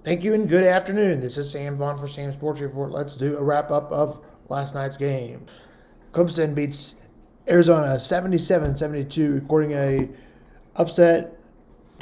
Thank you and good afternoon. This is Sam Vaughn for Sam Sports Report. Let's do a wrap up of last night's game. Clemson beats Arizona 77-72, recording a upset.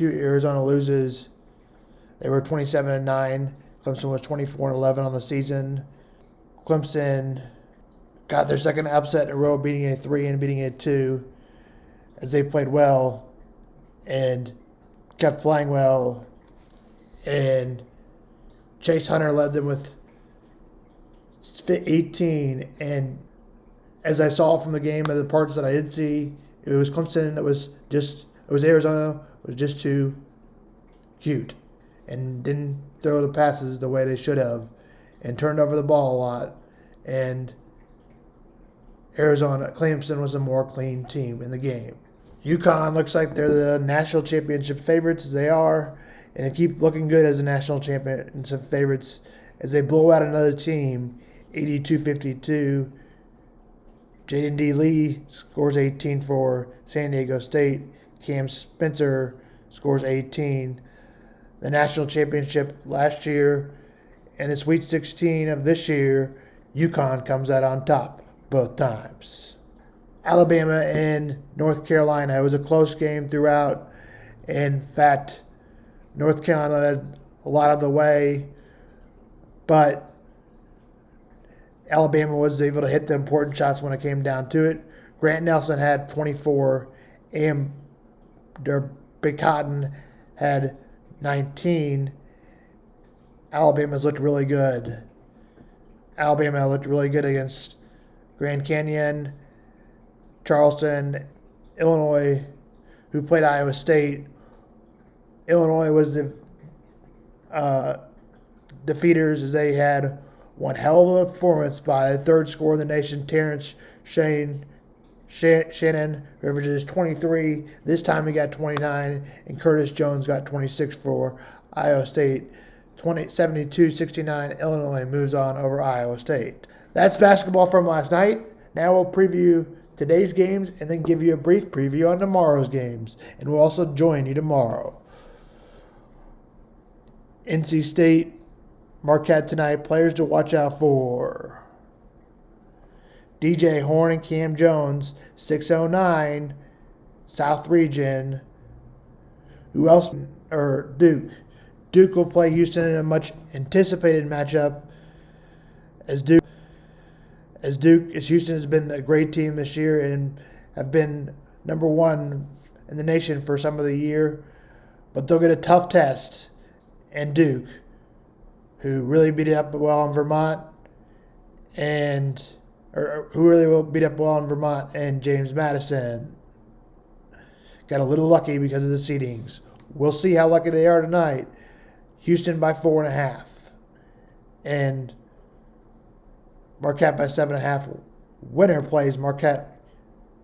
Arizona loses. They were 27-9. Clemson was 24-11 on the season. Clemson got their second upset in a row, beating a 3 and beating a 2, as they played well and kept playing well. And Chase Hunter led them with 18. And as I saw from the game, of the parts that I did see, it was Clemson that Arizona was just too cute and didn't throw the passes the way they should have and turned over the ball a lot. And Clemson was a more clean team in the game. UConn looks like they're the national championship favorites, as they are, and they keep looking good as a national championship favorites as they blow out another team, 82-52. Jaden D. Lee scores 18 for San Diego State. Cam Spencer scores 18. The national championship last year and the Sweet 16 of this year, UConn comes out on top both times. Alabama and North Carolina. It was a close game throughout. In fact, North Carolina led a lot of the way, but Alabama was able to hit the important shots when it came down to it. Grant Nelson had 24, and Big Cotton had 19. Alabama's looked really good. Alabama looked really good against Grand Canyon, Charleston, Illinois, who played Iowa State. Illinois was the defeaters, as they had one hell of a performance by the third scorer in the nation, Terrence Shannon, who averages 23. This time he got 29, and Curtis Jones got 26 for Iowa State. 72-69, Illinois moves on over Iowa State. That's basketball from last night. Now we'll preview today's games and then give you a brief preview on tomorrow's games. And we'll also join you tomorrow. NC State, Marquette tonight. Players to watch out for: DJ Horn and Cam Jones, 609, South Region. Who else? Duke. Duke will play Houston in a much anticipated matchup, as Houston has been a great team this year and have been number one in the nation for some of the year. But they'll get a tough test. And Duke, who really beat it up well in Vermont, and James Madison, got a little lucky because of the seedings. We'll see how lucky they are tonight. Houston by 4.5, and Marquette by 7.5. Winner plays Marquette,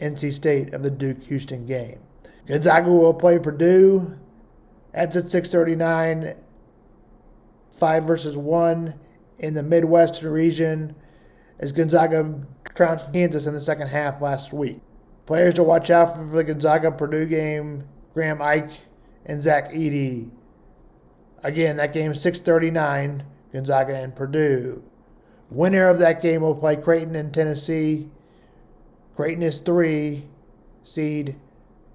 NC State of the Duke-Houston game. Gonzaga will play Purdue. That's at 6:39. 5 versus 1 in the Midwestern region, as Gonzaga trounced Kansas in the second half last week. Players to watch out for the Gonzaga-Purdue game: Graham Ike and Zach Edey. Again, that game 6:39, Gonzaga and Purdue. Winner of that game will play Creighton and Tennessee. Creighton is 3 seed.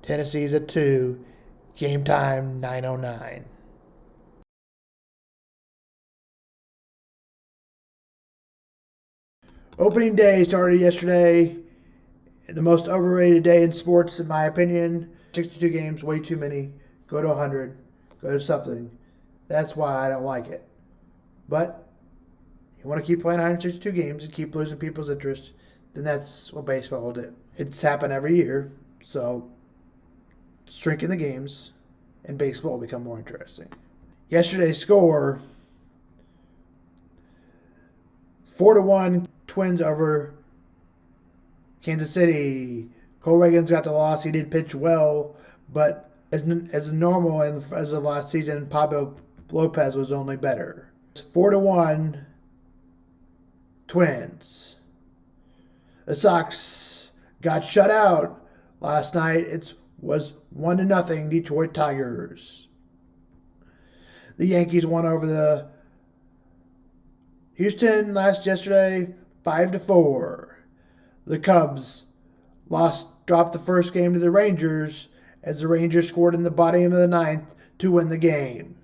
Tennessee is a 2. Game time 9:09. Opening day started yesterday. The most overrated day in sports, in my opinion. 62 games, way too many. Go to 100. Go to something. That's why I don't like it. But you want to keep playing 162 games and keep losing people's interest, then that's what baseball will do. It's happened every year, so shrinking the games and baseball will become more interesting. Yesterday's score: 4-1 Twins over Kansas City. Cole Reagan's got the loss. He did pitch well, but as normal as of last season, Pablo Lopez was only better. 4-1 Twins. The Sox got shut out last night. It was 1-0 Detroit Tigers. The Yankees won over the Houston yesterday 5-4. The Cubs dropped the first game to the Rangers as the Rangers scored in the bottom of the ninth to win the game.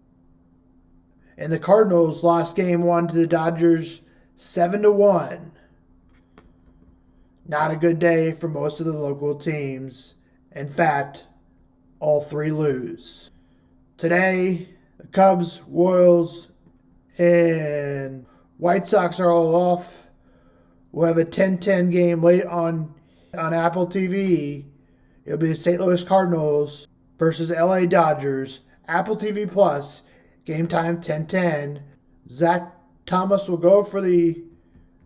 And the Cardinals lost game 1 to the Dodgers 7-1. Not a good day for most of the local teams. In fact, all 3 lose. Today, the Cubs, Royals, and White Sox are all off. We'll have a 10-10 game late on Apple TV. It'll be the St. Louis Cardinals versus LA Dodgers. Apple TV Plus, game time 10-10. Zach Thomas will go for the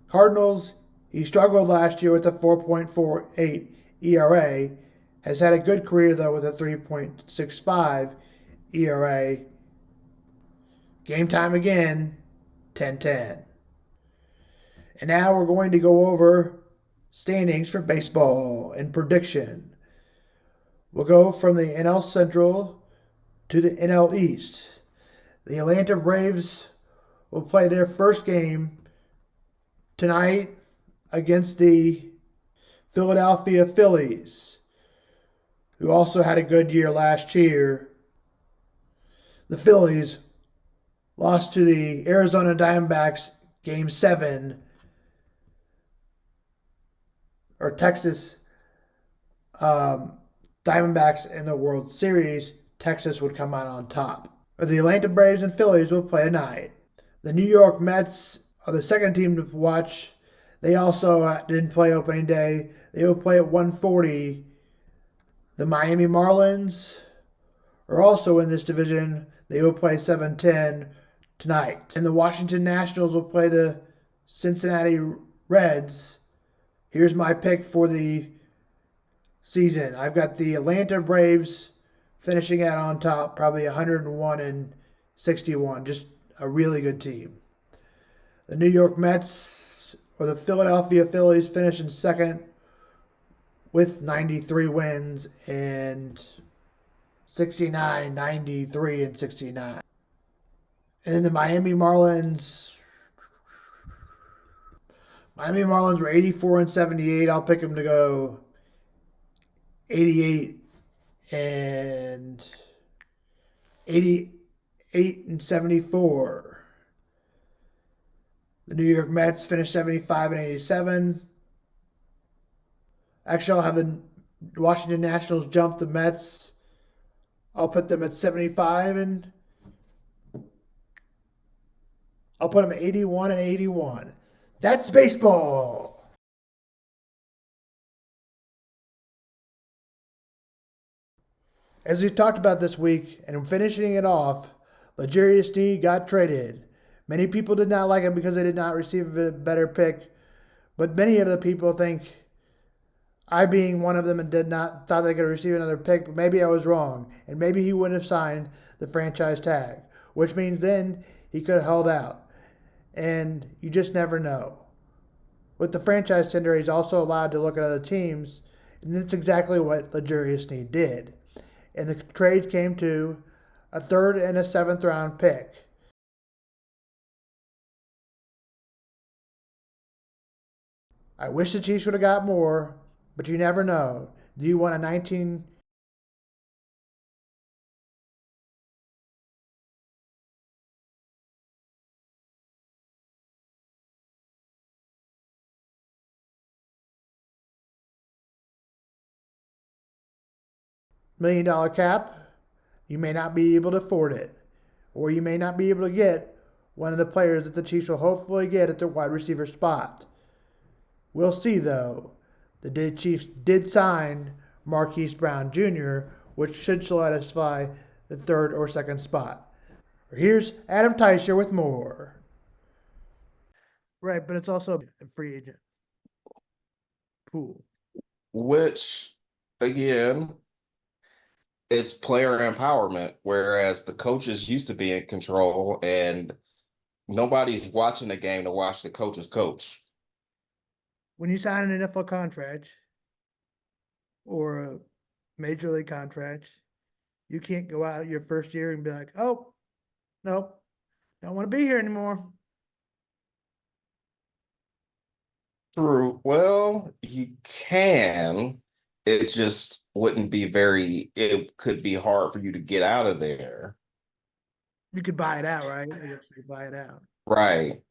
Cardinals. He struggled last year with a 4.48 ERA. Has had a good career, though, with a 3.65 ERA. Game time again, 10-10. And now we're going to go over standings for baseball and prediction. We'll go from the NL Central to the NL East. The Atlanta Braves will play their first game tonight against the Philadelphia Phillies, who also had a good year last year. The Phillies lost to the Arizona Diamondbacks Game 7, or Texas Diamondbacks in the World Series. Texas would come out on top. The Atlanta Braves and Phillies will play tonight. The New York Mets are the second team to watch. They also didn't play opening day. They will play at 1:40. The Miami Marlins are also in this division. They will play 7:10 tonight. And the Washington Nationals will play the Cincinnati Reds. Here's my pick for the season. I've got the Atlanta Braves finishing out on top, probably 101-61. Just a really good team. The New York Mets or the Philadelphia Phillies finish in second with 93 wins and 69, 93, and 69. And then the Miami Marlins were 84-78. I'll pick them to go 88-74. The New York Mets finished 75-87. Actually, I'll have the Washington Nationals jump the Mets. I'll put them at 75, and I'll put them at 81-81. That's baseball. As we talked about this week, and finishing it off, L'Jarius Sneed got traded. Many people did not like it because they did not receive a better pick, but many of the people think, I being one of them, and thought they could receive another pick, but maybe I was wrong, and maybe he wouldn't have signed the franchise tag, which means then he could have held out, and you just never know. With the franchise tender, he's also allowed to look at other teams, and that's exactly what L'Jarius Sneed did. And the trade came to a 3rd and a 7th round pick. I wish the Chiefs would have got more, but you never know. Do you want a 19 $1 million cap? You may not be able to afford it, or you may not be able to get one of the players that the Chiefs will hopefully get at their wide receiver spot. We'll see, though. The Chiefs did sign Marquise Brown Jr., which should solidify the 3rd or 2nd spot. Here's Adam Teicher with more. Right, but it's also a free agent pool. Which, again, is player empowerment, whereas the coaches used to be in control and nobody's watching the game to watch the coaches coach. When you sign an NFL contract or a major league contract, you can't go out your first year and be like, oh, Nope. Don't want to be here anymore. True. Well, you can. It just wouldn't be it could be hard for you to get out of there. You could buy it out, right? I guess you could buy it out. Right.